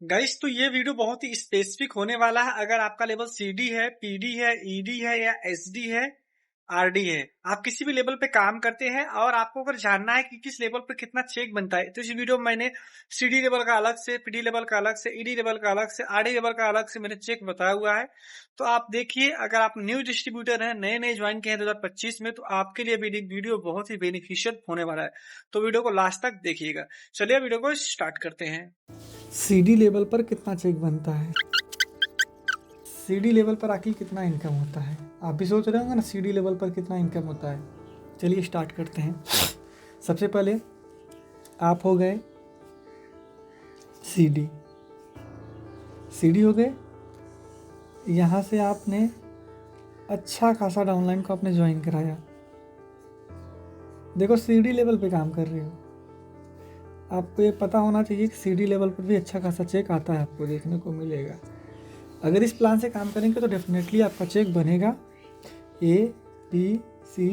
Guys तो ये video बहुत ही स्पेसिफिक होने वाला है। अगर आपका लेवल सीडी है, पीडी है, ईडी है या एसडी है, आरडी है, आप किसी भी लेवल पे काम करते हैं और आपको अगर जानना है कि किस लेवल पे कितना चेक बनता है, तो इस वीडियो में मैंने सीडी लेवल का अलग से, पीडी लेवल का अलग से, ईडी लेवल का अलग से, आरडी लेवल का अलग से मैंने चेक बताया हुआ है। तो आप देखिए, अगर आप न्यू डिस्ट्रीब्यूटर हैं, नए नए ज्वाइन किए हैं 2025 में, तो आपके लिए वीडियो बहुत ही बेनिफिशियल होने वाला है। तो वीडियो को लास्ट तक देखिएगा। चलिए वीडियो को स्टार्ट करते हैं। सीडी लेवल पर कितना चेक बनता है, सीडी लेवल पर आखिर कितना इनकम होता है। आप भी सोच रहे होंगे ना सीडी लेवल पर कितना इनकम होता है। चलिए स्टार्ट करते हैं। सबसे पहले आप हो गए सीडी, सीडी हो गए। यहाँ से आपने अच्छा खासा डाउनलाइन को आपने ज्वाइन कराया। देखो सीडी लेवल पे काम कर रहे हो, आपको ये पता होना चाहिए कि सीडी लेवल पर भी अच्छा खासा चेक आता है, आपको देखने को मिलेगा। अगर इस प्लान से काम करेंगे तो डेफिनेटली आपका चेक बनेगा। ए बी सी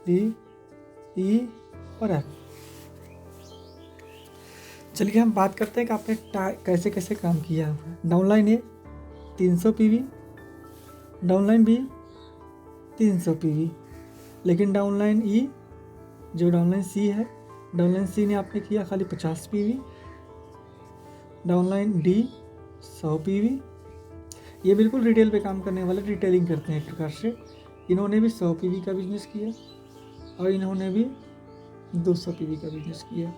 डी ई और एफ। चलिए हम बात करते हैं कि आपने कैसे कैसे काम किया है। डाउनलाइन ए 300 पीवी, डाउनलाइन बी 300 पीवी, लेकिन डाउनलाइन ई जो डाउनलाइन सी है, डाउनलाइन सी ने आपने किया खाली 50 पीवी, डाउनलाइन डी 100 पीवी। ये बिल्कुल रिटेल पे काम करने वाले रिटेलिंग करते हैं एक प्रकार से। इन्होंने भी 100 पीवी का बिजनेस किया और इन्होंने भी 200 पीवी का बिजनेस किया।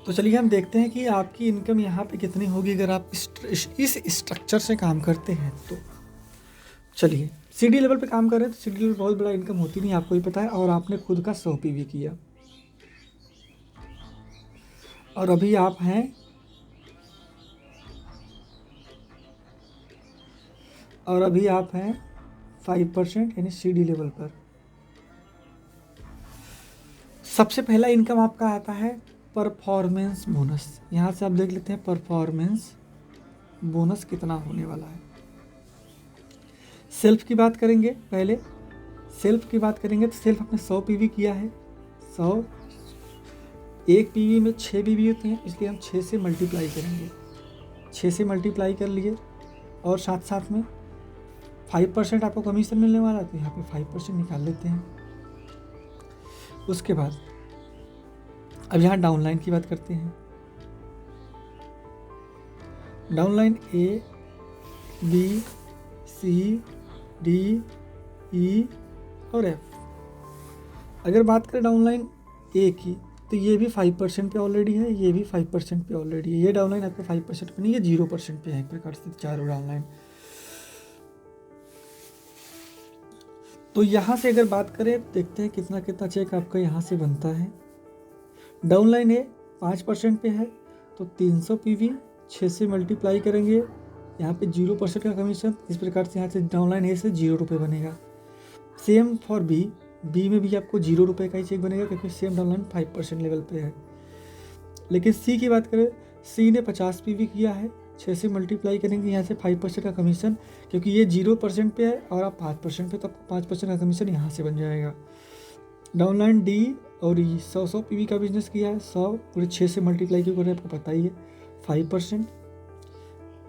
तो चलिए हम देखते हैं कि आपकी इनकम यहाँ पे कितनी होगी अगर आप इस स्ट्रक्चर से काम करते हैं। तो चलिए सीडी लेवल पे काम कर रहे हैं तो सीडी लेवल बहुत बड़ा इनकम होती नहीं, आपको ही पता है। और आपने खुद का 100 पीवी किया और अभी आप हैं और अभी आप हैं 5% यानी सीडी लेवल पर। सबसे पहला इनकम आपका आता है परफॉर्मेंस बोनस। यहाँ से आप देख लेते हैं परफॉर्मेंस बोनस कितना होने वाला है। सेल्फ की बात करेंगे, पहले सेल्फ की बात करेंगे तो सेल्फ आपने 100 पीवी किया है। 100 एक पीवी में 6 पीवी होते हैं, इसलिए हम 6 से मल्टीप्लाई करेंगे। 6 से मल्टीप्लाई कर लिए और साथ साथ में 5% आपको कमीशन मिलने वाला है, तो यहाँ पे 5% निकाल लेते हैं। उसके बाद अब यहाँ डाउनलाइन की बात करते हैं। Downline A B C D E और एफ। अगर बात करें डाउनलाइन ए की तो ये भी 5% पे ऑलरेडी है, ये भी 5% पे ऑलरेडी है। ये डाउनलाइन आपका 5% पे नहीं, ये 0% पे है एक प्रकार से चारों डाउनलाइन। तो यहाँ से अगर बात करें देखते हैं कितना कितना चेक आपका यहाँ से बनता है। डाउनलाइन ए 5% पे है तो 300 पीवी 6 से मल्टीप्लाई करेंगे, यहाँ पे 0% का कमीशन। इस प्रकार से यहाँ से डाउनलाइन ए से 0 रुपये बनेगा। सेम फॉर बी, बी में भी आपको 0 रुपये का ही चेक बनेगा क्योंकि सेम डाउनलाइन 5% लेवल पे है। लेकिन सी की बात करें, सी ने 50 पीवी किया है, 6 से मल्टीप्लाई करेंगे, यहाँ से 5% का कमीशन, क्योंकि ये 0% पे है और आप 5% पे, तो आपको 5% का कमीशन यहाँ से बन जाएगा। डाउनलाइन डी और ई 100 पीवी का बिजनेस किया है, 100 पूरे 6 से मल्टीप्लाई क्यों करें आपको पता ही है, 5%।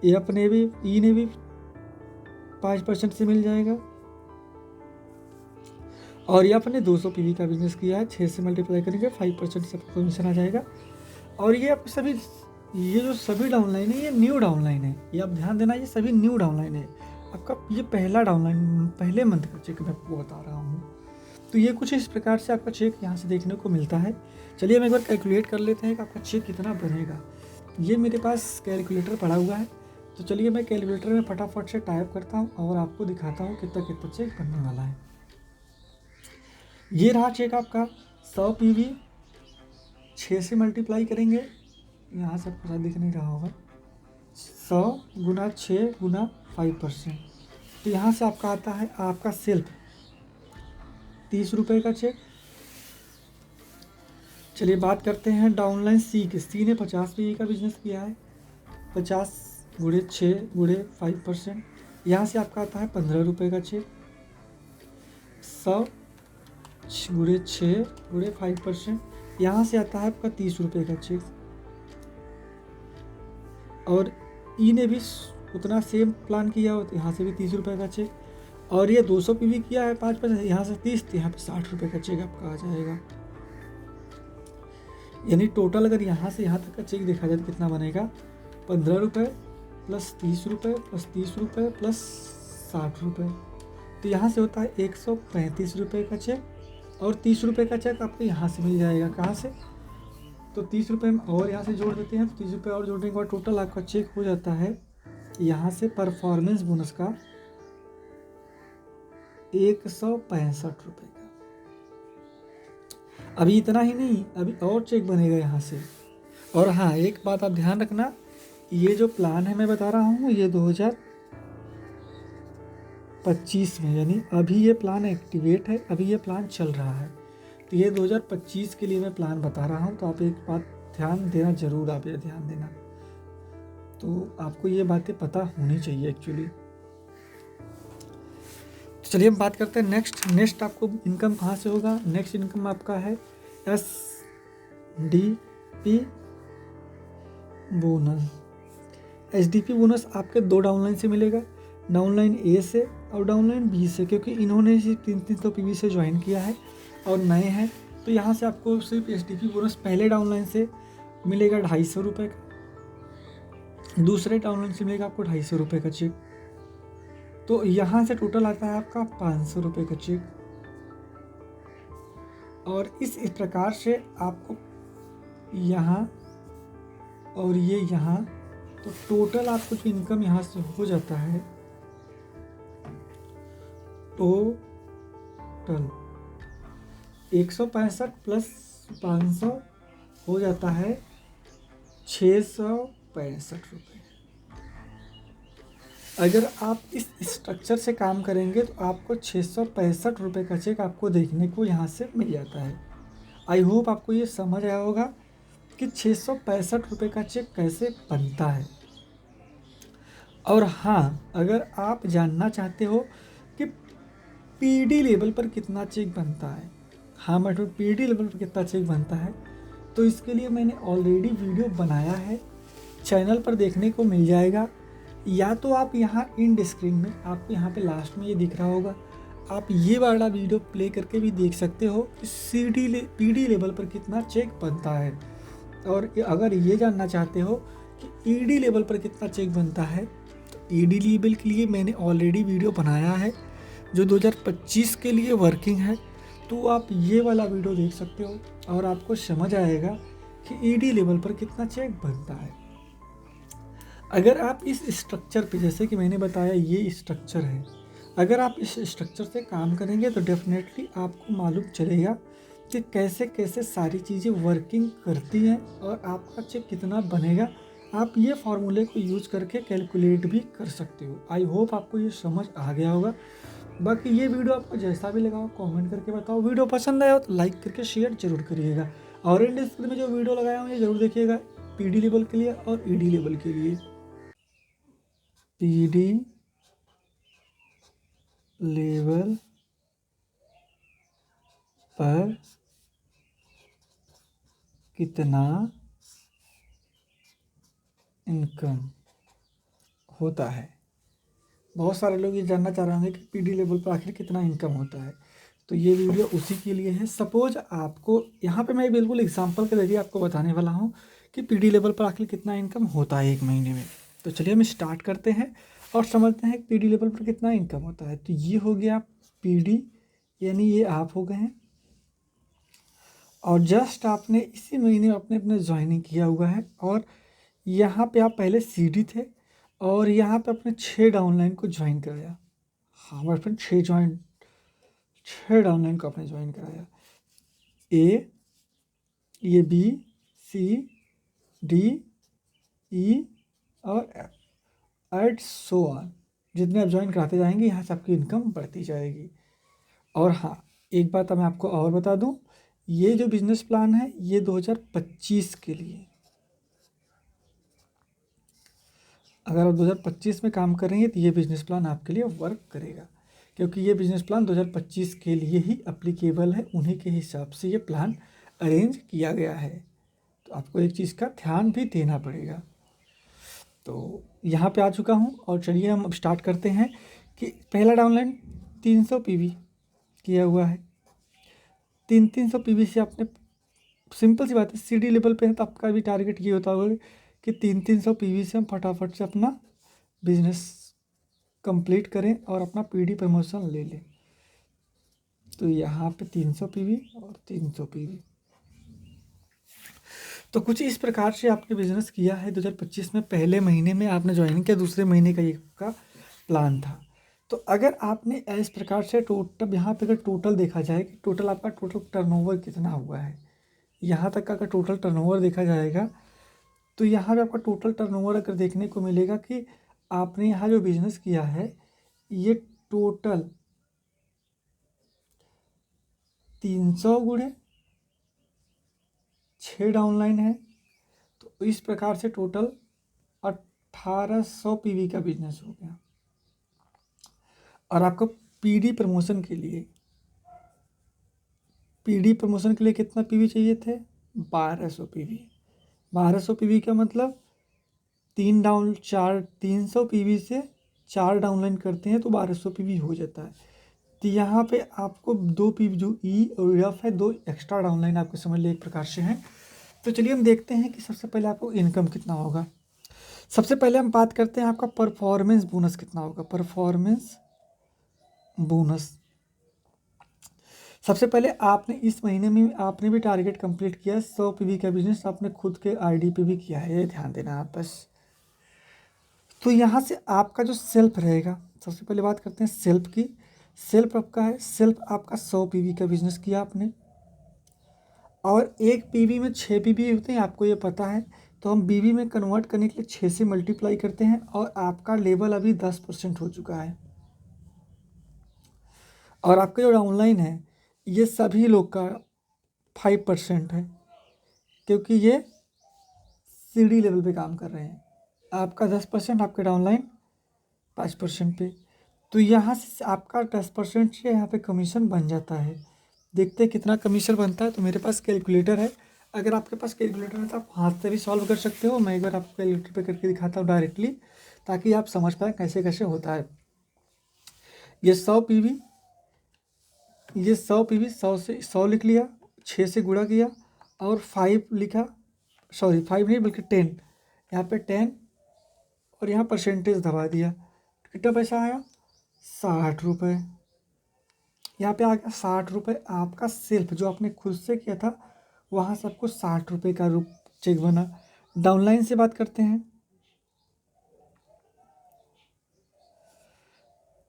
ये अपने भी ई ने भी 5% से मिल जाएगा और ये अपने 200 पीवी का बिजनेस किया है, 6 से मल्टीप्लाई करेंगे 5% से कमीशन आ जाएगा। और ये आप सभी, ये जो सभी डाउनलाइन है ये न्यू डाउनलाइन है, ये आप ध्यान देना, ये सभी न्यू डाउनलाइन है। आपका ये पहला डाउनलाइन, पहले मंथ का चेक मैं आपको बता रहा हूँ। तो ये कुछ इस प्रकार से आपका चेक यहाँ से देखने को मिलता है। चलिए हम एक बार कैलकुलेट कर लेते हैं कि आपका चेक कितना बनेगा। ये मेरे पास कैलकुलेटर पड़ा हुआ है, तो चलिए मैं कैलकुलेटर में फटाफट से टाइप करता हूँ और आपको दिखाता हूँ कितना कितना चेक बनने वाला है। ये रहा चेक आपका 100 पीवी, 6 से मल्टीप्लाई करेंगे, यहाँ से आपको दिख नहीं रहा होगा, 100 गुना 6 गुना 5%। तो यहाँ से आपका आता है आपका सेल्फ 30 रुपये का चेक। चलिए बात करते हैं डाउनलाइन सी की। सी ने 50 पीवी का बिजनेस किया है, 50 गुणे 6 गुणे 5%, यहाँ से आपका आता है 15 रुपये का चेक। 100 गुणे 6 गुणे 5%, यहाँ से आता है आपका 30 रुपये का चेक। और ई ने भी उतना सेम प्लान किया हो तो यहाँ से भी 30 रुपये का चेक, और ये 200 पीवी किया है 5%, यहाँ से 30, तो यहाँ पे 60 रुपये का चेक आपका आ जाएगा। यानी टोटल अगर यहाँ से यहाँ तक का चेक देखा जाए तो कितना बनेगा, 15 रुपये प्लस 30 रुपये प्लस 30 रुपये प्लस 60 रुपये, तो यहाँ से होता है 135 रुपये का चेक। और 30 रुपये का चेक आपको यहाँ से मिल जाएगा, कहाँ से, तो 30 रुपये हम और यहाँ से जोड़ देते हैं, तो 30 रुपये और जोड़ने के बाद टोटल आपका चेक हो जाता है यहाँ से परफॉर्मेंस बोनस का 165 रुपये का। अभी इतना ही नहीं, अभी और चेक बनेगा यहाँ से। और हाँ, एक बात आप ध्यान रखना, ये जो प्लान है मैं बता रहा हूँ ये 2025 में, यानी अभी ये प्लान एक्टिवेट है, अभी ये प्लान चल रहा है, तो ये 2025 के लिए मैं प्लान बता रहा हूँ। तो आप एक बात ध्यान देना, ज़रूर आप ये ध्यान देना, तो आपको ये बातें पता होनी चाहिए एक्चुअली। तो चलिए हम बात करते हैं नेक्स्ट आपको इनकम कहाँ से होगा। नेक्स्ट इनकम आपका है SDP बोनस। SDP बोनस आपके 2 डाउनलाइन से मिलेगा, डाउनलाइन ए से और डाउनलाइन बी से, क्योंकि इन्होंने 300 पीवी से ज्वाइन किया है और नए हैं, तो यहाँ से आपको सिर्फ SDP बोनस पहले डाउनलाइन से मिलेगा 250 रुपये का, दूसरे डाउनलाइन से मिलेगा आपको 250 रुपये का चेक, तो यहाँ से टोटल आता है आपका 500 रुपये का चेक। और इस प्रकार से आपको यहाँ और ये यहाँ, तो टोटल आपको जो इनकम यहाँ से हो जाता है, टोटल 165 प्लस 500 हो जाता है 665 रुपये। अगर आप इस स्ट्रक्चर से काम करेंगे तो आपको 665 रुपये का चेक आपको देखने को यहाँ से मिल जाता है। आई होप आपको ये समझ आया होगा कि 665 रुपये का चेक कैसे बनता है। और हाँ, अगर आप जानना चाहते हो कि PD लेवल पर कितना चेक बनता है, हाँ मतलब PD लेवल पर कितना चेक बनता है, तो इसके लिए मैंने ऑलरेडी वीडियो बनाया है, चैनल पर देखने को मिल जाएगा, या तो आप यहाँ इन स्क्रीन में आपको यहाँ पे लास्ट में ये दिख रहा होगा, आप ये वाला वीडियो प्ले करके भी देख सकते हो कि PD लेवल पर कितना चेक बनता है। और अगर ये जानना चाहते हो कि ED लेवल पर कितना चेक बनता है, तो ED लेवल के लिए मैंने ऑलरेडी वीडियो बनाया है जो 2025 के लिए वर्किंग है, तो आप ये वाला वीडियो देख सकते हो और आपको समझ आएगा कि ED लेवल पर कितना चेक बनता है। अगर आप इस स्ट्रक्चर पे, जैसे कि मैंने बताया ये स्ट्रक्चर है, अगर आप इस स्ट्रक्चर से काम करेंगे तो डेफिनेटली आपको मालूम चलेगा कि कैसे कैसे सारी चीज़ें वर्किंग करती हैं और आपका चेक कितना बनेगा। आप ये फार्मूले को यूज करके कैलकुलेट भी कर सकते हो। आई होप आपको ये समझ आ गया होगा। बाकी ये वीडियो आपको जैसा भी लगा हो कमेंट करके बताओ। वीडियो पसंद आया हो तो लाइक करके शेयर जरूर करिएगा, और इन डिस्क्रिप्शन में जो वीडियो लगाया हूँ ये जरूर देखिएगा, PD लेवल के लिए और ED लेवल के लिए। PD लेवल पर कितना इनकम होता है। बहुत सारे लोग ये जानना चाह रहे होंगे कि PD लेवल पर आखिर कितना इनकम होता है, तो ये वीडियो उसी के लिए है। सपोज आपको यहाँ पे मैं बिल्कुल एग्जांपल के जरिए आपको बताने वाला हूँ कि PD लेवल पर आखिर कितना इनकम होता है 1 महीने में। तो चलिए हम स्टार्ट करते हैं और समझते हैं कि PD लेवल पर कितना इनकम होता है। तो ये हो गया PD, यानी ये आप हो गए हैं, और जस्ट आपने इसी महीने अपने ज्वाइनिंग किया हुआ है, और यहाँ पे आप पहले CD थे और यहाँ पे अपने 6 डाउनलाइन को ज्वाइन कराया। हाँ मेरे फ्रेंड, 6 डाउनलाइन को आपने ज्वाइन कराया, A, ये B, C, D, E और F, एट सो ऑन। जितने आप ज्वाइन कराते जाएंगे यहाँ से आपकी इनकम बढ़ती जाएगी। और हाँ, एक बात मैं आपको और बता दूं, ये जो बिजनेस प्लान है ये 2025 के लिए, अगर आप 2025 में काम करेंगे तो ये बिजनेस प्लान आपके लिए वर्क करेगा, क्योंकि ये बिजनेस प्लान 2025 के लिए ही अप्लीकेबल है, उन्हीं के हिसाब से ये प्लान अरेंज किया गया है। तो आपको एक चीज़ का ध्यान भी देना पड़ेगा। तो यहाँ पे आ चुका हूँ और चलिए हम अब स्टार्ट करते हैं कि पहला डाउनलाइन 300 पीवी किया हुआ है। 300 पीवी से आपने, सिंपल सी बात है, सीडी लेवल पे है तो आपका भी टारगेट ये होता होगा कि 300 पीवी से हम फटाफट से अपना बिजनेस कंप्लीट करें और अपना पीडी प्रमोशन ले लें। तो यहाँ पे 300 पीवी और 300 पीवी, तो कुछ इस प्रकार से आपने बिजनेस किया है। 2025 में पहले महीने में आपने ज्वाइन किया, दूसरे महीने का ये आपका प्लान था। तो अगर आपने इस प्रकार से टोटल, यहाँ पे अगर टोटल देखा जाए कि टोटल आपका टोटल टर्नओवर कितना हुआ है, यहाँ तक का अगर टोटल टर्नओवर देखा जाएगा तो यहाँ पे आपका टोटल टर्नओवर अगर देखने को मिलेगा कि आपने यहाँ जो बिजनेस किया है ये टोटल 300 गुणे 6 डाउनलाइन है। तो इस प्रकार से टोटल 1800 पीवी का बिजनेस हो गया। और आपको पीडी प्रमोशन के लिए कितना पीवी चाहिए थे? 1200 पीवी। 1200 पीवी का मतलब 300 पीवी से 4 डाउनलाइन करते हैं तो 1200 पीवी हो जाता है। तो यहाँ पे आपको 2 पीवी जो ई और एफ है, 2 एक्स्ट्रा डाउनलाइन आपको समझ ले एक प्रकार से हैं। तो चलिए हम देखते हैं कि सबसे पहले आपको इनकम कितना होगा। सबसे पहले हम बात करते हैं आपका परफॉर्मेंस बोनस कितना होगा। परफॉर्मेंस बोनस, सबसे पहले आपने इस महीने में आपने भी टारगेट कंप्लीट किया 100 पीवी का बिजनेस, आपने खुद के आईडी पे भी किया है, ये ध्यान देना आप बस। तो यहाँ से आपका जो सेल्फ रहेगा, सबसे पहले बात करते हैं सेल्फ की। सेल्फ आपका है, सेल्फ आपका 100 पीवी का बिजनेस किया आपने, और एक पीवी में 6 पीवी होते हैं, आपको ये पता है। तो हम बीवी में कन्वर्ट करने के लिए 6 से मल्टीप्लाई करते हैं और आपका लेवल अभी 10% हो चुका है। और आपका जो डाउनलाइन है ये सभी लोग का 5% है, क्योंकि ये सीडी लेवल पे काम कर रहे हैं। आपका 10%, आपके डाउनलाइन 5% पे। तो यहाँ से आपका 10% से यहाँ पे कमीशन बन जाता है। देखते हैं कितना कमीशन बनता है। तो मेरे पास कैलकुलेटर है, अगर आपके पास कैलकुलेटर है तो आप हाथ से भी सॉल्व कर सकते हो। मैं एक बार आपको कैलकुलेटर पे करके दिखाता हूँ डायरेक्टली, ताकि आप समझ पाएँ कैसे कैसे होता है। ये 100 पीवी, ये 100 पीवी, 100 से 100 लिख लिया, 6 से गुणा किया और 5 लिखा, सॉरी 5 नहीं बल्कि 10, यहाँ पे 10 और यहाँ परसेंटेज दबा दिया। कितना पैसा आया? 60 रुपये। यहाँ पे आ गया 60 रुपये। आपका सेल्फ जो आपने खुद से किया था वहाँ सबको 60 रुपये का चेक बना। डाउनलाइन से बात करते हैं।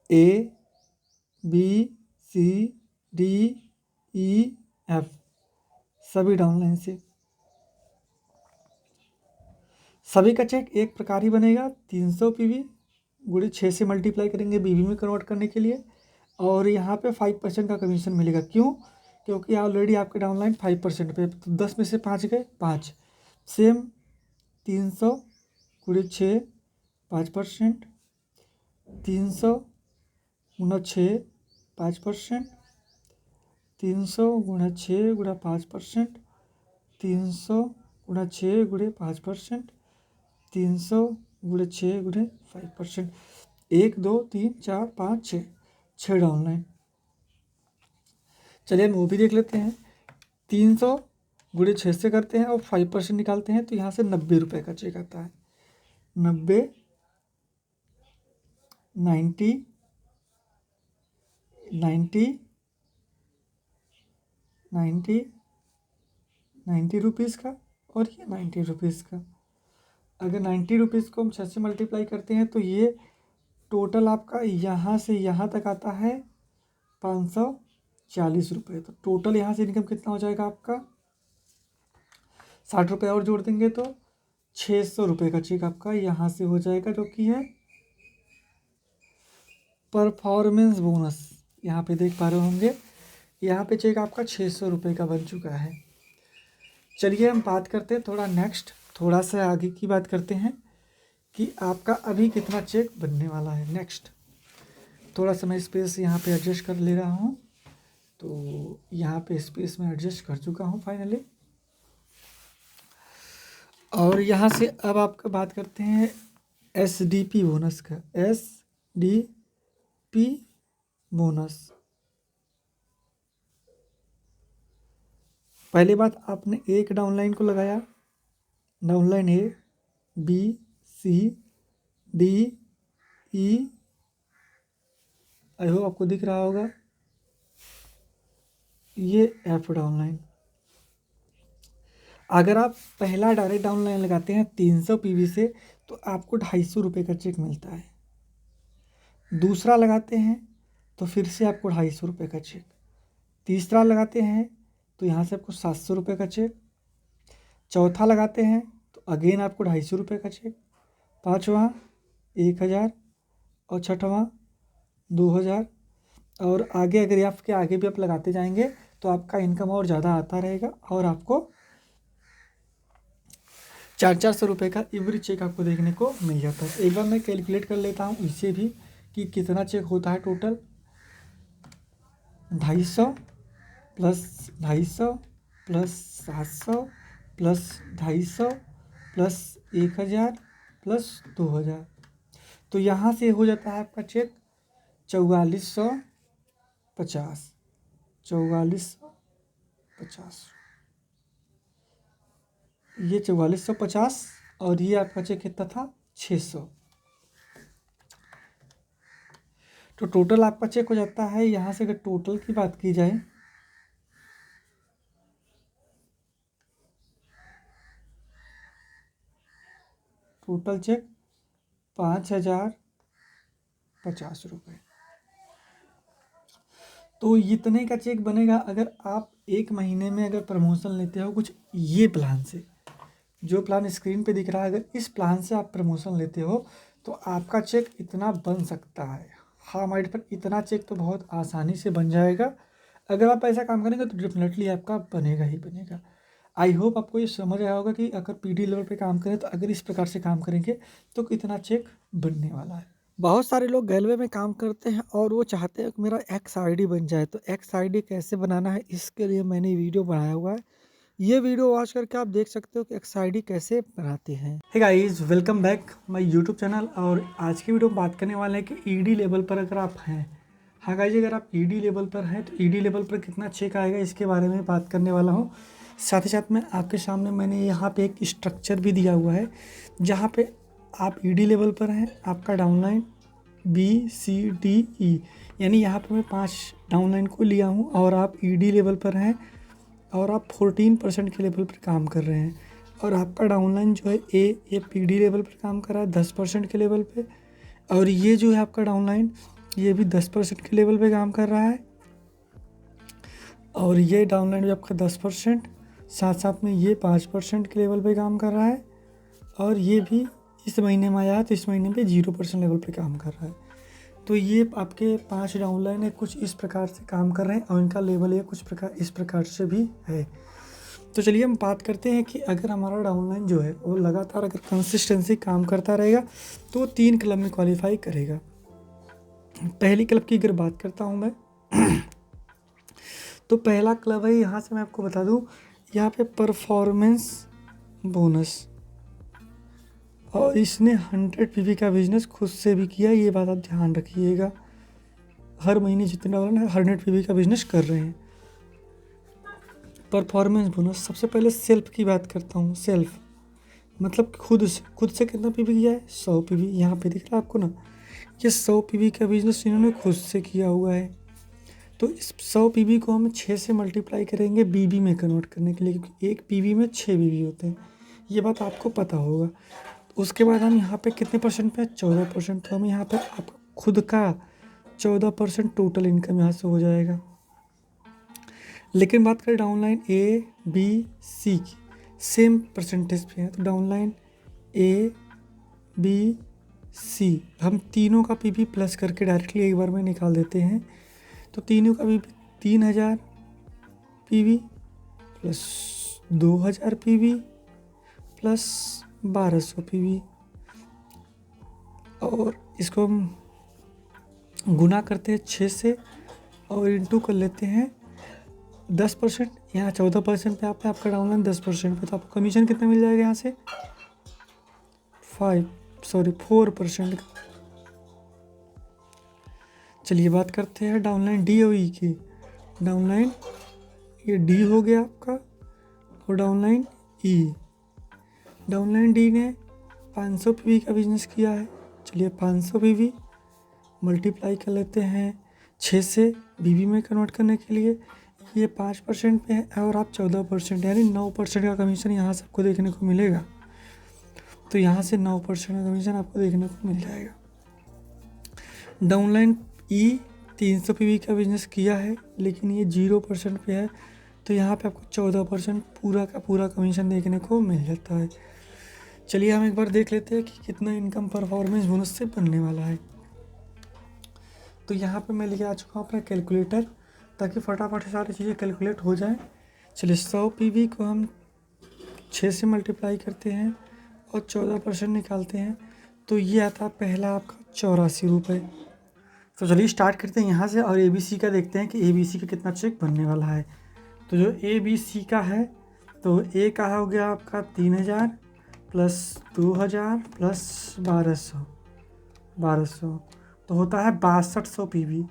A B C D E F सभी डाउनलाइन से, सभी का चेक एक प्रकार ही बनेगा। 300 पीवी गुणे 6 से मल्टीप्लाई करेंगे बीवी में कन्वर्ट करने के लिए, और यहाँ पे 5% का कमीशन मिलेगा। क्यों? क्योंकि ऑलरेडी आपके डाउनलाइन 5% पे, तो 10 में से 5 गए, 5। सेम 300 गुणे 6 5%, 300 गुणा 6 5%, 300 गुणा 6 गुणा 5%, 300 गुणा 6 गुणे 5%, 300 गुणे 6 गुणे 5%। 1 2 3 4 5 6, 6 डाउनलाइन। चलिए हम वो भी देख लेते हैं। 300 गुणे 6 से करते हैं और 5% निकालते हैं, तो यहाँ से 90 रुपये का चेक आता है। 90 90 90 90 90 रुपीज़ का, और ये 90 रुपीज़ का। अगर 90 रुपीज़ को हम 6 से मल्टीप्लाई करते हैं तो ये टोटल आपका यहाँ से यहाँ तक आता है 540 रुपये। तो टोटल यहाँ से इनकम कितना हो जाएगा आपका? 60 रुपये और जोड़ देंगे तो 600 रुपये का चेक आपका यहाँ से हो जाएगा, जो कि है परफॉर्मेंस बोनस। यहाँ पे देख पा रहे होंगे, यहाँ पे चेक आपका 600 रुपये का बन चुका है। चलिए हम बात करते हैं थोड़ा नेक्स्ट, थोड़ा सा आगे की बात करते हैं कि आपका अभी कितना चेक बनने वाला है। नेक्स्ट थोड़ा सा मैं स्पेस यहाँ पे एडजस्ट कर ले रहा हूँ, तो यहाँ पे स्पेस में एडजस्ट कर चुका हूँ फाइनली। और यहाँ से अब आपका बात करते हैं SDP बोनस का, SDP बोनस। पहली बात आपने एक डाउनलाइन को लगाया, downline A B C D E, I hope आपको दिख रहा होगा, ये F डाउनलाइन। अगर आप पहला डायरेक्ट डाउनलाइन लगाते हैं 300 PV से तो आपको 250 रुपये का चेक मिलता है। दूसरा लगाते हैं तो फिर से आपको 250 रुपये का चेक। तीसरा लगाते हैं तो यहाँ से आपको 700 रुपये का चेक। चौथा लगाते हैं तो अगेन आपको 250 रुपये का चेक। पाँचवा 1000 और छठवां 2000। और आगे अगर आपके आगे भी आप लगाते जाएंगे तो आपका इनकम और ज़्यादा आता रहेगा और आपको 400 रुपये का एवरी चेक आपको देखने को मिल जाता है। एक बार मैं कैलकुलेट कर लेता हूँ इससे भी कि कितना चेक होता है total. 250 plus 250 plus 700 plus 250 plus 1000 plus 2000, तो यहाँ से हो जाता है आपका चेक 4450। 4450, ये 4450 और ये आपका चेक कितना था 600। तो टोटल आपका चेक हो जाता है, यहाँ से अगर टोटल की बात की जाए टोटल चेक 5050 रुपये। तो इतने का चेक बनेगा अगर आप एक महीने में अगर प्रमोशन लेते हो कुछ ये प्लान से, जो प्लान स्क्रीन पे दिख रहा है, अगर इस प्लान से आप प्रमोशन लेते हो तो आपका चेक इतना बन सकता है। हाँ माइट पर इतना चेक तो बहुत आसानी से बन जाएगा। अगर आप ऐसा काम करेंगे तो डेफिनेटली आपका बनेगा ही बनेगा। आई होप आपको ये समझ आया होगा कि अगर PD लेवल पे काम करें तो अगर इस प्रकार से काम करेंगे तो कितना चेक बनने वाला है। बहुत सारे लोग रेलवे में काम करते हैं और वो चाहते हैं कि मेरा XID बन जाए। तो XID कैसे बनाना है इसके लिए मैंने वीडियो बनाया हुआ है। ये वीडियो वॉच करके आप देख सकते हो कि XID कैसे बनाते हैं। Hey guys, welcome back my YouTube channel. और आज की वीडियो में बात करने वाले हैं कि ED लेवल पर अगर आप हैं, हाँ गाइस, अगर आप ED लेवल पर हैं तो ED लेवल पर कितना चेक आएगा इसके बारे में बात करने वाला हूँ। साथ ही साथ में आपके सामने मैंने यहाँ पे एक स्ट्रक्चर भी दिया हुआ है जहाँ पे आप ED लेवल पर हैं, आपका डाउनलाइन BCDE, यानी यहाँ पे मैं 5 डाउनलाइन को लिया हूँ और आप ED लेवल पर हैं और आप 14% के लेवल पर काम कर रहे हैं। और आपका डाउनलाइन जो है ये PD लेवल पर काम कर रहा है 10% के लेवल पे। और ये जो है आपका डाउनलाइन ये भी 10% के लेवल पे काम कर रहा है। और ये डाउनलाइन भी आपका 10%, साथ साथ में ये 5% के लेवल पे काम कर रहा है। और ये भी इस महीने में आया तो इस महीने पे 0% लेवल पे काम कर रहा है। तो ये आपके 5 डाउनलाइन है, कुछ इस प्रकार से काम कर रहे हैं और इनका लेवल ये कुछ प्रकार इस प्रकार से भी है। तो चलिए हम बात करते हैं कि अगर हमारा डाउनलाइन जो है वो लगातार अगर कंसिस्टेंसी काम करता रहेगा तो 3 क्लब में क्वालिफाई करेगा। पहली क्लब की अगर बात करता हूँ मैं तो पहला क्लब है, यहाँ से मैं आपको बता दूँ, यहाँ पे परफॉर्मेंस बोनस। और इसने 100 PV का बिजनेस खुद से भी किया, ये बात आप ध्यान रखिएगा। हर महीने जितने डाउनलाइन 100 PV का बिजनेस कर रहे हैं। परफॉर्मेंस बोनस, सबसे पहले सेल्फ की बात करता हूँ। सेल्फ मतलब खुद से कितना PV किया है 100 PV, यहाँ पे दिख रहा है आपको ना, ये 100 PV का बिजनेस इन्होंने खुद से किया हुआ है। तो इस 100 PV को हम 6 से मल्टीप्लाई करेंगे BB में कन्वर्ट करने के लिए, क्योंकि एक PV में 6 BB होते हैं, ये बात आपको पता होगा। उसके बाद हम यहाँ पे कितने परसेंट पे 14%, तो हम यहाँ पे आप खुद का 14% टोटल इनकम यहाँ से हो जाएगा। लेकिन बात करें डाउनलाइन ABC की, सेम परसेंटेज पे है। तो डाउनलाइन ABC हम तीनों का PV प्लस करके डायरेक्टली एक बार में निकाल देते हैं। तो तीनों का PV 3000 PV plus 2000 PV plus 1200 PV, और इसको हम गुना करते हैं 6 से और इंटू कर लेते हैं 10%। यहाँ 14% पे आपका डाउनलाइन 10% पे, तो आपको कमीशन कितना मिल जाएगा यहाँ से 5 4% का। चलिए बात करते हैं डाउनलाइन डी और ई की। डाउनलाइन ये डी हो गया आपका, और डाउनलाइन ई। डाउनलाइन डी ने 500 पीवी का बिजनेस किया है। चलिए 500 पीवी मल्टीप्लाई कर लेते हैं 6 से बीवी में कन्वर्ट करने के लिए। ये 5% पे है और आप 14%, यानी 9% का कमीशन यहाँ से आपको देखने को मिलेगा। तो यहाँ से 9% का कमीशन आपको देखने को मिल जाएगा। डाउनलाइन ई 300 पीवी का बिजनेस किया है, लेकिन ये 0% पे है, तो यहाँ पे आपको 14% पूरा का पूरा कमीशन देखने को मिल जाता है। चलिए हम एक बार देख लेते हैं कि कितना इनकम परफॉर्मेंस बोनस से बनने वाला है। तो यहाँ पे मैं लेके आ चुका हूँ अपना कैलकुलेटर, ताकि फटाफट से सारी चीज़ें कैलकुलेट हो जाएं। चलिए 100 पीवी को हम 6 से मल्टीप्लाई करते हैं और 14% निकालते हैं, तो ये आता है पहला आपका 84 रुपये। तो चलिए स्टार्ट करते हैं यहाँ से और ABC का देखते हैं कि ABC का कितना चेक बनने वाला है। तो जो ABC का है, तो ए का हो गया आपका 3000 प्लस 2000 प्लस 1200 तो होता है 6200 पीवी।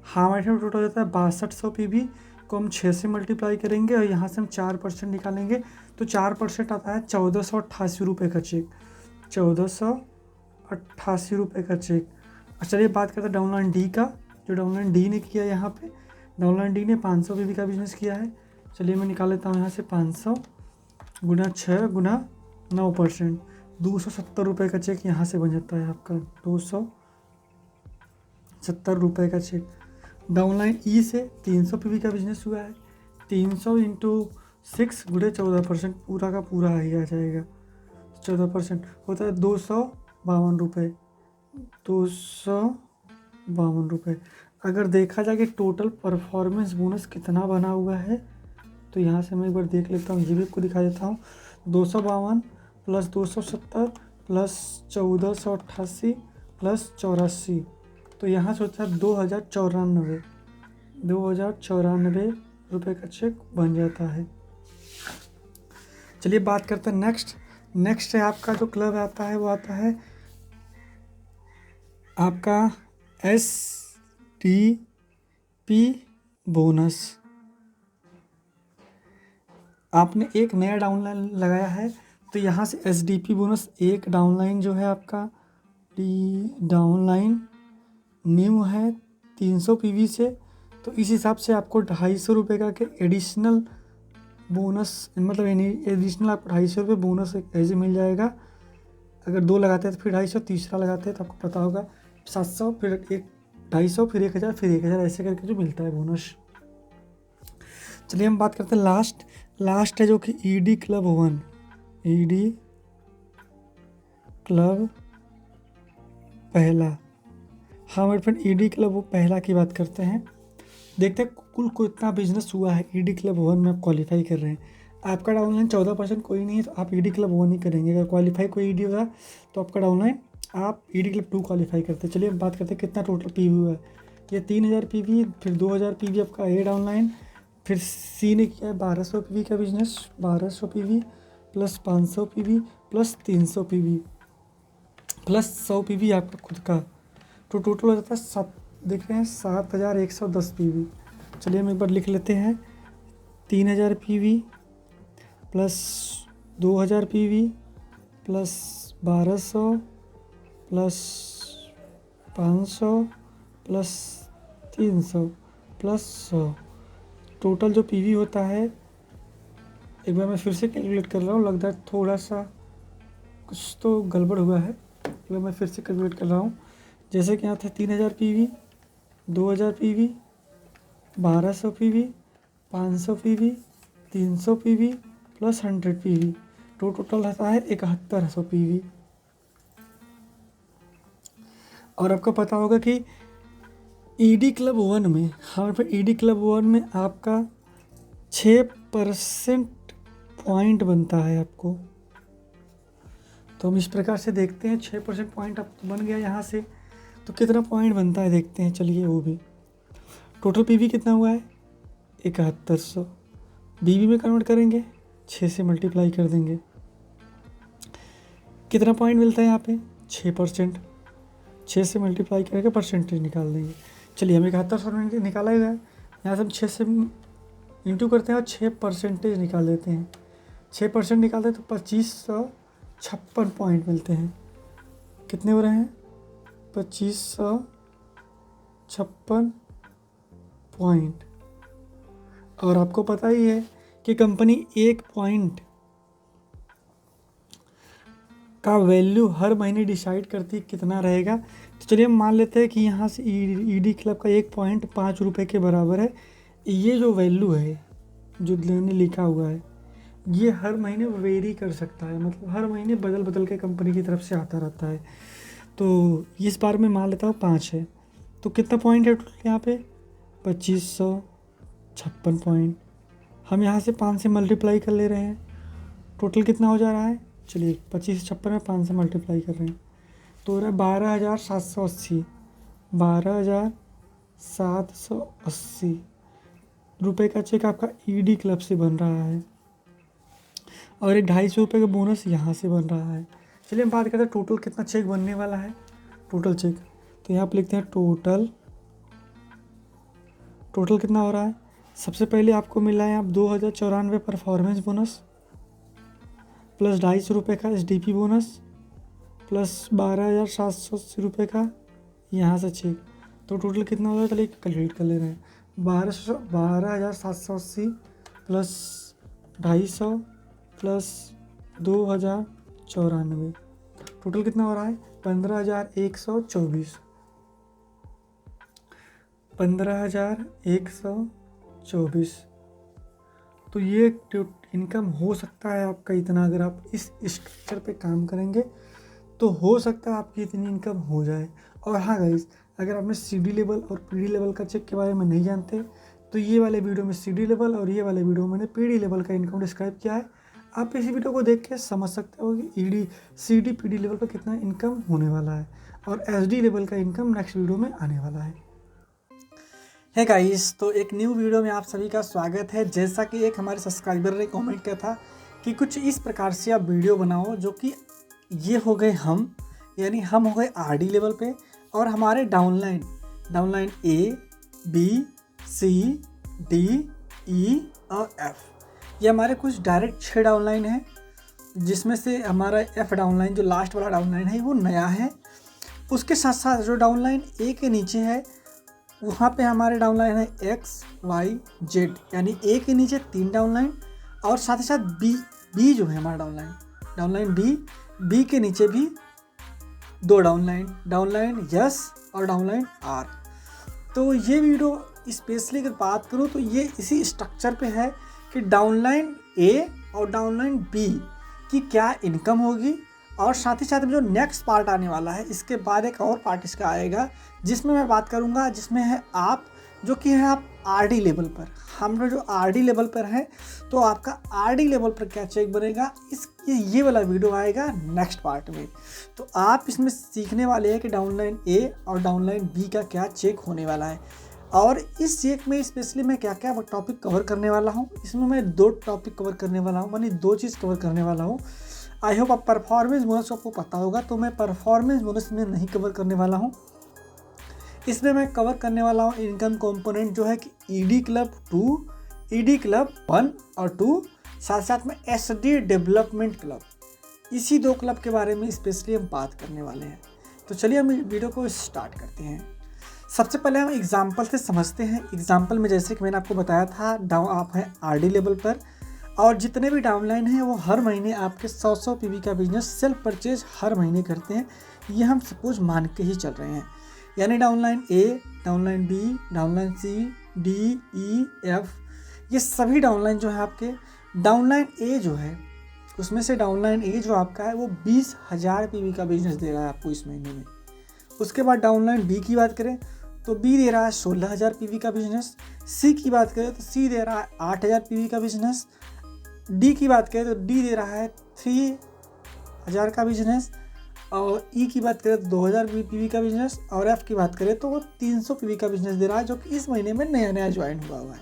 हाँ हमारे में टोटल हो जाता है 6200 पीवी को हम 6 से मल्टीप्लाई करेंगे और यहाँ से हम 4% निकालेंगे, तो 4% आता है 1488 रुपये का चेक। 1488 रुपये का चेक। चलिए बात करते हैं डाउनलाइन डी का। जो डाउनलाइन डी ने किया यहाँ पे, डाउनलाइन डी ने 500 पीवी का बिजनेस किया है। चलिए मैं निकाल लेता हूँ यहाँ से 500 गुना 6 गुना 9%, 270 रुपये का चेक यहाँ से बन जाता है आपका। 270 रुपये का चेक। डाउनलाइन ई से 300 पीवी का बिजनेस हुआ है। 300 इंटू 6 गुणे 14%, पूरा का पूरा ही आ जाएगा। 14% होता है 252 रुपये। 252 रुपये। अगर देखा जाए कि टोटल परफॉर्मेंस बोनस कितना बना हुआ है, तो यहाँ से मैं एक बार देख लेता हूँ, ये भी आपको दिखा देता हूँ। 252 प्लस 270 प्लस 1488 प्लस 84, तो यहाँ से होता है 2094 रुपये का चेक बन जाता है। चलिए बात करते हैं नेक्स्ट है आपका जो क्लब आता है, वो आता है आपका SDP बोनस। आपने एक नया डाउनलाइन लगाया है, तो यहाँ से SDP बोनस एक डाउनलाइन जो है आपका डाउनलाइन न्यू है 300 पीवी से, तो इस हिसाब से आपको 250 रुपये का के एडिशनल बोनस, मतलब एडिशनल आपको 250 रुपये बोनस ऐसे मिल जाएगा। अगर 2 लगाते हैं तो फिर 250, तीसरा लगाते हैं तो आपको पता होगा 700, फिर 250, फिर 1000, फिर 1000, ऐसे करके जो मिलता है बोनस। चलिए हम बात करते हैं लास्ट है जो कि ED क्लब 1। ED क्लब पहला। हाँ मेरे फ्रेंड, ED क्लब वो पहला की बात करते हैं। देखते हैं कुल कितना बिजनेस हुआ है। ED क्लब 1 में आप क्वालिफाई कर रहे हैं। आपका डाउनलाइन 14% कोई नहीं है, तो आप ED क्लब 1 ही करेंगे। अगर क्वालिफाई कोई ED होगा तो आपका डाउनलाइन आप ED क्लब 2 क्वालिफाई करते हैं। चलिए हम बात करते हैं कितना टोटल पीवी हुआ है। ये 3000 पीवी, फिर 2000 पीवी आपका ए डाउनलाइन, फिर सी ने किया है 1200 पीवी का business. 1200 PV plus 500 PV plus 300 PV plus 100 PV आपका खुद का, तो टोटल हो जाता है देख रहे हैं 7110 पीवी। चलिए हम एक बार लिख लेते हैं। 3000 PV plus 2000 PV plus 1200 plus 500 plus 300 plus 100, total जो पीवी होता है, एक बार मैं फिर से कैलकुलेट कर रहा हूँ, लगता है थोड़ा सा कुछ तो गड़बड़ हुआ है। एक बार मैं फिर से कैलकुलेट कर रहा हूँ। जैसे कि यहाँ था 3000 PV, 2000 PV, 1200 PV, 500 PV, 300 PV plus 100 PV, तो टोटल आता है 7100 पीवी। और आपको पता होगा कि ED क्लब 1 में, हमारे पास ED क्लब 1 में आपका 6% पॉइंट बनता है आपको। तो हम इस प्रकार से देखते हैं, 6% पॉइंट आपको बन गया यहाँ से, तो कितना पॉइंट बनता है देखते हैं। चलिए वो भी टोटल पीवी कितना हुआ है 7100, बीवी में कन्वर्ट करेंगे, 6 से मल्टीप्लाई कर देंगे, कितना पॉइंट मिलता है यहाँ पे 6%, 6 से मल्टीप्लाई करके परसेंटेज निकाल देंगे। चलिए हमें 7100 निकाला ही है, यहाँ से हम 6 से इंटू करते हैं और 6% निकाल देते हैं। 6% निकालते हैं तो 2556 पॉइंट मिलते हैं। कितने हो रहे हैं? 2556 पॉइंट। और आपको पता ही है कि कंपनी 1 पॉइंट का वैल्यू हर महीने डिसाइड करती कितना रहेगा। तो चलिए हम मान लेते हैं कि यहाँ से ईडी क्लब का 1 पॉइंट 5 रुपये के बराबर है। ये जो वैल्यू है जो मैंने लिखा हुआ है ये हर महीने वेरी कर सकता है, मतलब हर महीने बदल बदल के कंपनी की तरफ से आता रहता है। तो इस बार मैं मान लेता हूँ 5 है। तो कितना पॉइंट है टोटल यहाँ पे? 2556 पॉइंट। हम यहाँ से 5 से मल्टीप्लाई कर ले रहे हैं। टोटल कितना हो जा रहा है? चलिए 2556 में 5 से मल्टीप्लाई कर रहे हैं तो हो रहा है 12,780। 12,780 रुपये का चेक आपका ईडी क्लब से बन रहा है और 250 रुपये का बोनस यहाँ से बन रहा है। चलिए हम बात करते हैं टोटल कितना चेक बनने वाला है। टोटल चेक तो यहाँ पर लिखते हैं टोटल कितना हो रहा है। सबसे पहले आपको मिला है आप 2094 परफॉर्मेंस बोनस प्लस 250 रुपये का एसडीपी बोनस प्लस 12,780 रुपये का यहाँ से चेक। तो टोटल कितना हो रहा है? चलिए कैलकुलेट कर ले रहे हैं। 12,780 प्लस 250 प्लस 2094 टोटल कितना हो रहा है? 15,124। 15,124। तो ये इनकम हो सकता है आपका इतना, अगर आप इस स्ट्रक्चर पे काम करेंगे तो हो सकता है आपकी इतनी इनकम हो जाए। और हाँ गाइस, अगर आपने सीडी लेवल और पीडी लेवल का चेक के बारे में नहीं जानते तो ये वाले वीडियो में सीडी लेवल और ये वाले वीडियो में मैंने पीडी लेवल का इनकम डिस्क्राइब किया है। आप इसी वीडियो को देख के समझ सकते हो कि ईडी सीडी पीडी लेवल पर कितना इनकम होने वाला है और एसडी लेवल का इनकम नेक्स्ट वीडियो में आने वाला है। है गाइस, तो एक न्यू वीडियो में आप सभी का स्वागत है। जैसा कि एक हमारे सब्सक्राइबर ने कमेंट किया था कि कुछ इस प्रकार से आप वीडियो बनाओ जो कि ये हो गए हम, यानी हम हो गए आरडी लेवल पे और हमारे downline A B C D E और एफ, ये हमारे कुछ डायरेक्ट 6 डाउनलाइन है, जिसमें से हमारा एफ डाउनलाइन जो लास्ट वाला डाउनलाइन है वो नया है। उसके साथ साथ जो डाउनलाइन ए के नीचे है वहाँ पे हमारे डाउनलाइन है एक्स वाई जेड, यानी ए के नीचे 3 डाउनलाइन और साथ ही साथ बी जो है हमारा डाउनलाइन बी के नीचे भी 2 डाउनलाइन यस और डाउनलाइन आर। तो ये वीडियो स्पेशली अगर बात करूँ तो ये इसी स्ट्रक्चर पे है कि डाउनलाइन ए और डाउनलाइन बी की क्या इनकम होगी, और साथ ही साथ में जो नेक्स्ट पार्ट आने वाला है इसके बाद एक और पार्ट इसका आएगा जिसमें मैं बात करूंगा, जिसमें है आप जो कि है आप आरडी लेवल पर, हम लोग जो आरडी लेवल पर है तो आपका आरडी लेवल पर क्या चेक बनेगा, ये वाला वीडियो आएगा नेक्स्ट पार्ट में। तो आप इसमें सीखने वाले हैं कि डाउनलाइन ए और डाउनलाइन बी का क्या चेक होने वाला है, और इस चेक में स्पेशली मैं क्या क्या टॉपिक कवर करने वाला हूँ। इसमें मैं 2 टॉपिक कवर करने वाला हूँ, यानी 2 चीज़ कवर करने वाला हूँ। आई होप आप परफॉर्मेंस बोनस आपको पता होगा, तो मैं परफॉर्मेंस बोनस में नहीं कवर करने वाला हूँ। इसमें मैं कवर करने वाला हूँ इनकम कंपोनेंट जो है कि ईडी क्लब 2, ईडी क्लब 1 और 2, साथ साथ में एसडी डेवलपमेंट क्लब, इसी 2 क्लब के बारे में स्पेशली हम बात करने वाले हैं। तो चलिए हम वीडियो को स्टार्ट करते हैं। सबसे पहले हम एग्जाम्पल से समझते हैं। एग्जाम्पल में जैसे कि मैंने आपको बताया था, आप हैं आरडी लेवल पर और जितने भी डाउनलाइन हैं वो हर महीने आपके 100 पीवी का बिजनेस सेल्फ परचेज हर महीने करते हैं। ये हम सपोज मान के ही चल रहे हैं, यानी डाउनलाइन ए, डाउनलाइन बी, डाउनलाइन सी, डी, ई, एफ, ये सभी डाउनलाइन जो है आपके, डाउनलाइन ए जो है उसमें से डाउनलाइन ए जो आपका है वो 20,000 पीवी का बिजनेस दे रहा है आपको इस महीने में। उसके बाद डाउनलाइन बी की बात करें तो बी दे रहा है 16,000 पीवी का बिजनेस। सी की बात करें तो सी दे रहा है 8,000 पीवी का बिजनेस। डी की बात करें तो डी दे रहा है 3,000 का बिजनेस, और ई की बात करें तो 2,000 पीवी का बिजनेस, और एफ की बात करें तो वो 300 पीवी का बिजनेस दे रहा है जो कि इस महीने में नया ज्वाइन हुआ है।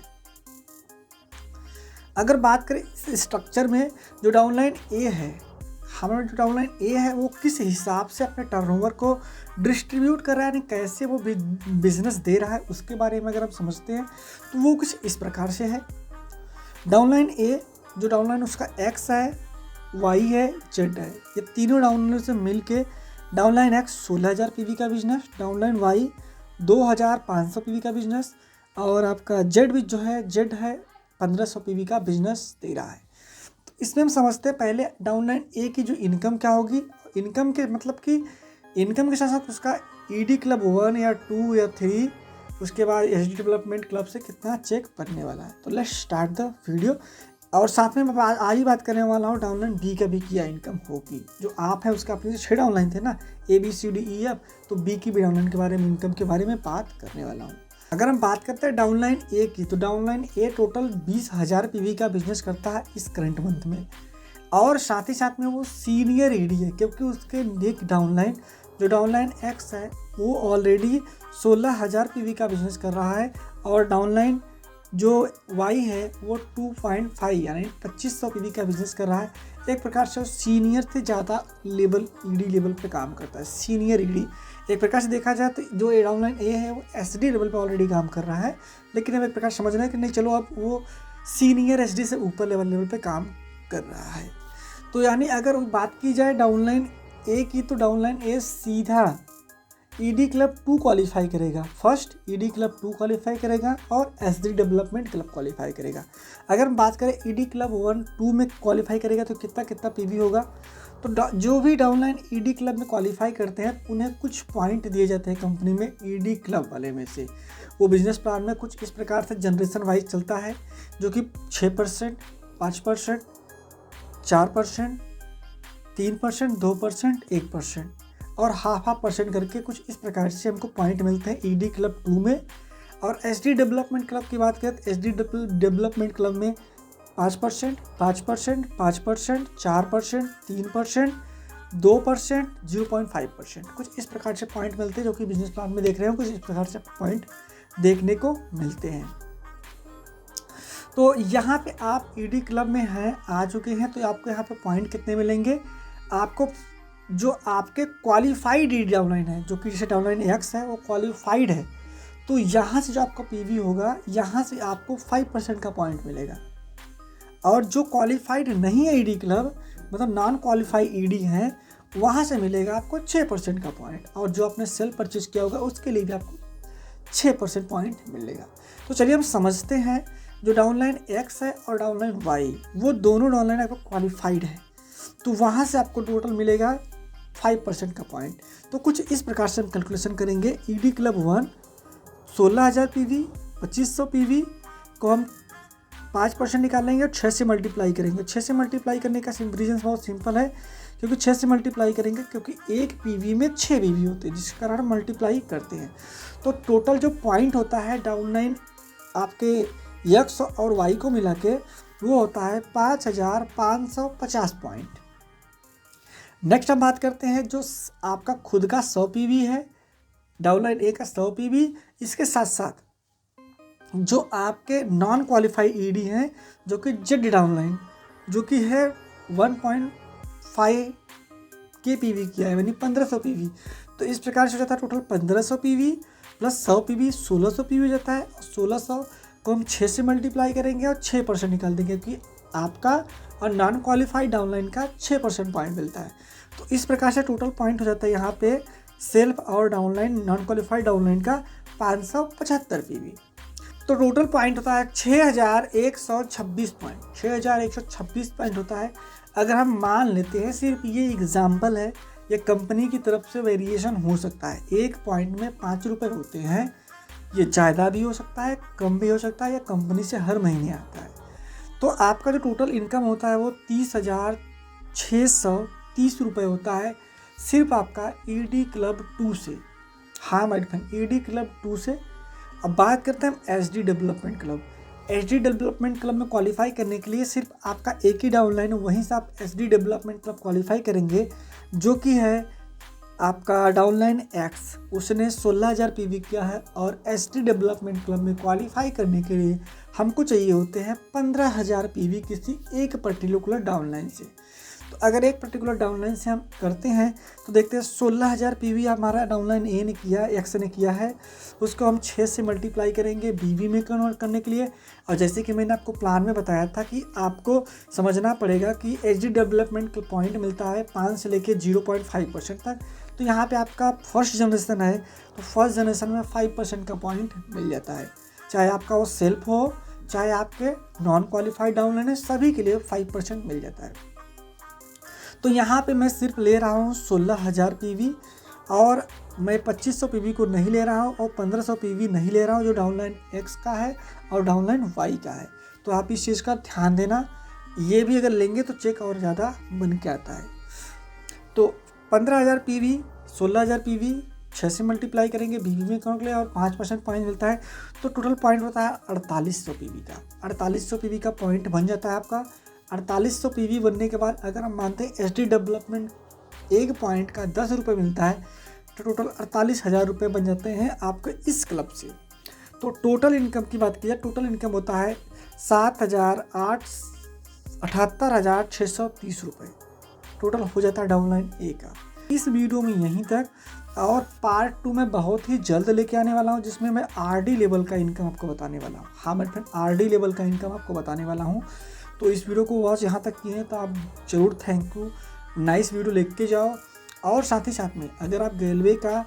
अगर बात करें इस स्ट्रक्चर में जो डाउनलाइन ए है, हमारा जो डाउनलाइन ए है वो किस हिसाब से अपने टर्नओवर को डिस्ट्रीब्यूट कर रहा है, यानी कैसे वो बिजनेस दे रहा है, उसके बारे में अगर हम समझते हैं तो वो कुछ इस प्रकार से है। डाउनलाइन ए, जो डाउनलाइन उसका एक्स है, वाई है, जेड है, ये तीनों डाउनलाइन से मिलके डाउनलाइन एक्स 16,000 पीवी का बिजनेस, डाउनलाइन वाई 2,500 पीवी का बिजनेस, और आपका जेड भी जो है जेड है 1,500 पीवी का बिजनेस दे रहा है। तो इसमें हम समझते हैं पहले डाउनलाइन ए की जो इनकम क्या होगी। इनकम के मतलब कि इनकम के साथ साथ उसका ईडी क्लब 1 या 2 या 3, उसके बाद एसडी डेवलपमेंट क्लब से कितना चेक बनने वाला है। तो लेट्स स्टार्ट द वीडियो। और साथ में मैं आज ही बात करने वाला हूँ डाउनलाइन बी का भी क्या इनकम होगी। जो आप है उसका अपने 6 डाउनलाइन थे ना, ABCDEF, तो बी की भी डाउनलाइन के बारे में, इनकम के बारे में बात करने वाला हूँ। अगर हम बात करते हैं डाउनलाइन ए की, तो डाउनलाइन ए टोटल 20,000 पीवी का बिजनेस करता है इस करंट मंथ में, और साथ ही साथ में वो सीनियर ईडी है, क्योंकि उसके एक डाउनलाइन जो डाउनलाइन एक्स है वो ऑलरेडी 16,000 पीवी का बिजनेस कर रहा है, और डाउनलाइन जो वाई है वो 2.5 यानी 2,500 पीवी का बिजनेस कर रहा है। एक प्रकार से सीनियर से ज़्यादा लेवल ईडी लेवल पे काम करता है, सीनियर ईडी। एक प्रकार से देखा जाए तो जो डाउनलाइन ए है वो एसडी लेवल पे ऑलरेडी काम कर रहा है, लेकिन अब एक प्रकार समझना है कि नहीं चलो अब वो सीनियर एसडी से ऊपर लेवल पे काम कर रहा है। तो यानी अगर बात की जाए डाउनलाइन ए की, तो डाउनलाइन ए सीधा ईडी क्लब 2 क्वालिफाई करेगा, फर्स्ट ईडी क्लब 2 क्वालिफाई करेगा और एसडी डेवलपमेंट क्लब क्वालिफाई करेगा। अगर हम बात करें ईडी क्लब 1-2 में क्वालिफाई करेगा तो कितना पीवी होगा। तो जो भी डाउनलाइन ईडी क्लब में क्वालिफाई करते हैं उन्हें कुछ पॉइंट दिए जाते हैं कंपनी में ईडी क्लब वाले में से। वो बिजनेस प्लान में कुछ इस प्रकार से जनरेशन वाइज चलता है, जो कि 6%, 5%, 4%, 3%, 2%, 1% और हाफ परसेंट करके कुछ इस प्रकार से हमको पॉइंट मिलते हैं ईडी क्लब 2 में। और एसडी डेवलपमेंट क्लब की बात करें तो एसडी डेवलपमेंट क्लब में 5%, 5%, 5%, 4%, 3%, 2%, 0.5%, कुछ इस प्रकार से पॉइंट मिलते हैं, जो कि बिजनेस प्लान में देख रहे हो कुछ इस प्रकार से पॉइंट देखने को मिलते हैं। तो यहाँ पे आप ईडी क्लब में हैं, आ चुके हैं, तो आपको यहाँ पे पॉइंट कितने मिलेंगे आपको। जो आपके क्वालिफाइड ईडी डाउनलाइन है, जो कि जैसे डाउनलाइन एक्स है वो क्वालिफाइड है, तो यहाँ से जो आपका पीवी होगा यहाँ से आपको 5% का पॉइंट मिलेगा। और जो क्वालिफाइड नहीं है ईडी क्लब, मतलब नॉन क्वालिफाइड ईडी है, वहाँ से मिलेगा आपको 6% का पॉइंट, और जो आपने सेल्फ परचेज किया होगा उसके लिए भी आपको 6% पॉइंट मिलेगा। तो चलिए हम समझते हैं जो डाउनलाइन एक्स है और डाउनलाइन वाई, वो दोनों डाउनलाइन आपको क्वालिफाइड है, तो वहाँ से आपको टोटल मिलेगा 5% का पॉइंट। तो कुछ इस प्रकार से हम कैलकुलेशन करेंगे। ईडी क्लब 1 16,000 पीवी, 2,500 पीवी को हम 5% निकालेंगे और 6 से मल्टीप्लाई करेंगे। 6 से मल्टीप्लाई करने का रीजन बहुत सिंपल है, क्योंकि 6 से मल्टीप्लाई करेंगे क्योंकि एक पीवी में 6 पीवी होते हैं, जिसके कारण हम मल्टीप्लाई करते हैं। तो टोटल जो पॉइंट होता है डाउनलाइन आपके एक्स और वाई को मिला के वो होता है 5,550 पॉइंट। नेक्स्ट हम बात करते हैं जो आपका खुद का 100 पीवी है, डाउनलाइन ए का 100 पीवी, इसके साथ साथ जो आपके नॉन क्वालिफाइड ईडी हैं, जो कि जेड डाउनलाइन, जो कि है 1.5 के पीवी किया है, यानी 1,500 पीवी। तो इस प्रकार से हो जाता है total 1,500 PV plus 100 PV 1,600 PV हो जाता है। 1,600 को हम 6 से मल्टीप्लाई करेंगे और 6% निकाल देंगे, क्योंकि आपका और नॉन क्वालिफाइड डाउनलाइन का 6% पॉइंट मिलता है। तो इस प्रकार से टोटल पॉइंट हो जाता है यहाँ पे सेल्फ और डाउनलाइन नॉन क्वालिफाइड डाउनलाइन का 575 पीवी। तो टोटल पॉइंट होता है 6,126 पॉइंट, 6,126 पॉइंट होता है। अगर हम मान लेते हैं, सिर्फ ये एग्जाम्पल है, ये कंपनी की तरफ से वेरिएशन हो सकता है, एक पॉइंट में 5 रुपये होते हैं, ये ज़्यादा भी हो सकता है, कम भी हो सकता है, या कंपनी से हर महीने आता है। तो आपका जो टोटल इनकम होता है वो 30,630 रुपये होता है, सिर्फ आपका ईडी क्लब 2 से। हाँ माय फ्रेंड, ईडी क्लब 2 से। अब बात करते हैं हम SD development club. SD development club में क्वालिफाई करने के लिए सिर्फ आपका एक ही डाउनलाइन है, वहीं से आप एसडी डेवलपमेंट क्लब क्वालिफाई करेंगे, जो कि है आपका डाउनलाइन एक्स। उसने 16,000 पीवी किया है, और एसडी डेवलपमेंट क्लब में क्वालिफाई करने के लिए हमको चाहिए होते हैं 15,000 पीवी किसी एक पर्टिकुलर डाउनलाइन से। तो अगर एक पर्टिकुलर डाउनलाइन से हम करते हैं तो देखते हैं 16,000 पीवी हमारा डाउनलाइन ए ने किया, एक्स ने किया है, उसको हम 6 से मल्टीप्लाई करेंगे बीवी में कन्वर्ट करने के लिए। और जैसे कि मैंने आपको प्लान में बताया था कि आपको समझना पड़ेगा कि एचडी डेवलपमेंट का पॉइंट मिलता है 5 से लेकर 0.5% तक। तो यहाँ पे आपका फर्स्ट जनरेशन है तो फर्स्ट जनरेशन में 5% का पॉइंट मिल जाता है, चाहे आपका वो सेल्फ हो चाहे आपके नॉन क्वालिफाइड डाउनलाइन है, सभी के लिए 5% मिल जाता है। तो यहाँ पे मैं सिर्फ ले रहा हूँ 16,000 पीवी और मैं 2500 पीवी को नहीं ले रहा हूँ और 1500 पीवी नहीं ले रहा हूँ जो डाउनलाइन एक्स का है और डाउनलाइन वाई का है। तो आप इस चीज़ का ध्यान देना, ये भी अगर लेंगे तो चेक और ज़्यादा बन के आता है। तो 15,000 पीवी 16,000 पीवी 6 से मल्टीप्लाई करेंगे बीवी में कौन ले और 5% पॉइंट मिलता है, तो टोटल पॉइंट होता है 4800 पीवी का। 4800 पीवी का पॉइंट बन जाता है आपका। 4800 पीवी बनने के बाद अगर हम मानते हैं एचडी डेवलपमेंट एक पॉइंट का 10 रुपये मिलता है तो टोटल 48,000 रुपये बन जाते हैं आपके इस क्लब से। तो टोटल इनकम की बात की जाए, टोटल इनकम होता है 78,630 रुपये टोटल हो जाता है डाउनलाइन ए का। इस वीडियो में यहीं तक, और पार्ट 2 में बहुत ही जल्द लेके आने वाला हूँ जिसमें मैं आरडी लेवल का इनकम आपको बताने वाला हूँ। हाँ मेरे फ्रेंड, आरडी लेवल का इनकम आपको बताने वाला हूँ। तो इस वीडियो को वॉच यहाँ तक किए हैं तो आप ज़रूर थैंक यू, नाइस वीडियो लेके जाओ। और साथ ही साथ में अगर आप गैलवे का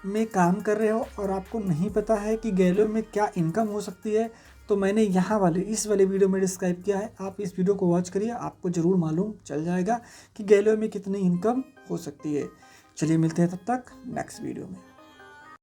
में काम कर रहे हो और आपको नहीं पता है कि गैलवे में क्या इनकम हो सकती है, तो मैंने यहाँ वाले इस वाले वीडियो में डिस्क्राइब किया है। आप इस वीडियो को वॉच करिए, आपको ज़रूर मालूम चल जाएगा कि गैलवे में कितनी इनकम हो सकती है। चलिए मिलते हैं तब तक नेक्स्ट वीडियो में।